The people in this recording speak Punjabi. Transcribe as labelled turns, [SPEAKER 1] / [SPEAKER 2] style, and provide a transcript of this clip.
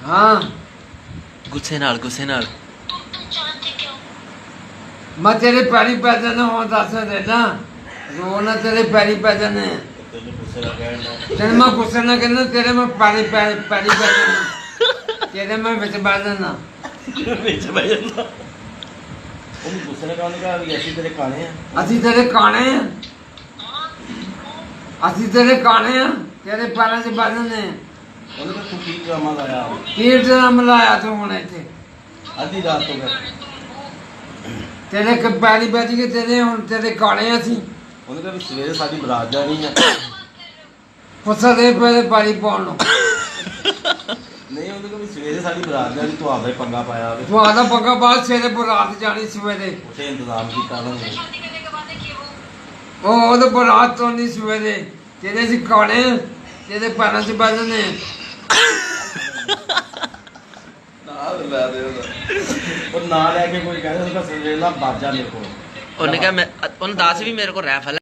[SPEAKER 1] हाँ
[SPEAKER 2] गुस्से नाल
[SPEAKER 1] मैं तेरे पैरी पै जाना हो दस देना रोना तेरे पैरी पै जाने तेरे मैं गुस्से ना करना तेरे मैं पैरी पै जाना तेरे मैं बिच बह जाना ਅਸੀਂ ਤੇਰੇ ਕਾਣੇ ਆ ਤੇਰੇ ਪੈਰਾਂ 'ਚ ਬਹਿ ਜਾਂਦੇ ਆ ਉਹਨੇ ਤਾਂ ਤੂੰ ਕੀ ਡਰਾਮਾ ਲਾਇਆ ਤੂੰ ਹੁਣ ਇੱਥੇ ਅੱਧੀ ਰਾਤ ਹੋ ਗਈ ਤੇਰੇ ਪੈਰੀ ਬੈਠ ਕੇ ਤੇਰੇ ਹੁਣ ਤੇਰੇ ਕਾਣੇ ਅਸੀਂ ਉਹਨੇ ਤਾਂ ਵੀ ਸਵੇਰੇ ਸਾਡੀ ਬਰਾਤ ਜਾਣੀ ਆ ਪੁੱਛਾ ਦੇ ਪਹਿਲੇ ਪਾਣੀ ਪਾਉਣ ਨੂੰ ਨਹੀਂ ਉਹਨੇ ਤਾਂ ਵੀ ਸਵੇਰੇ ਸਾਡੀ ਬਰਾਤ ਜਾਣੀ ਤੂੰ ਆਪੇ ਪੰਗਾ ਪਾਇਆ ਤੂੰ ਆਦਾ ਪੰਗਾ ਬਾਅਦ ਸਵੇਰੇ ਬਰਾਤ ਜਾਣੀ ਸਵੇਰੇ ਉੱਥੇ ਇੰਤਜ਼ਾਮ ਕੀਤਾ ਨਾ ਉਹਦੇ ਬਰਾਤ ਤੋਂ ਨਹੀਂ ਸਵੇਰੇ ਤੇਰੇ ਸੀ ਕਾਣੇ ਤੇਰੇ ਪੈਰਾਂ 'ਚ ਬਹਿ ਜਾਂਦੇ ਉਹ ਨਾ ਲੈ ਕੇ ਕੋਈ ਕਹਿੰਦਾ ਸਵੇਰੇ ਨਾ ਬਾਜਾ ਮੇਰੇ ਕੋਲ
[SPEAKER 2] ਉਹਨੇ ਕਿਹਾ ਮੈਂ ਉਹਨੇ ਦੱਸ ਵੀ ਮੇਰੇ ਕੋਲ ਰੈਫਲ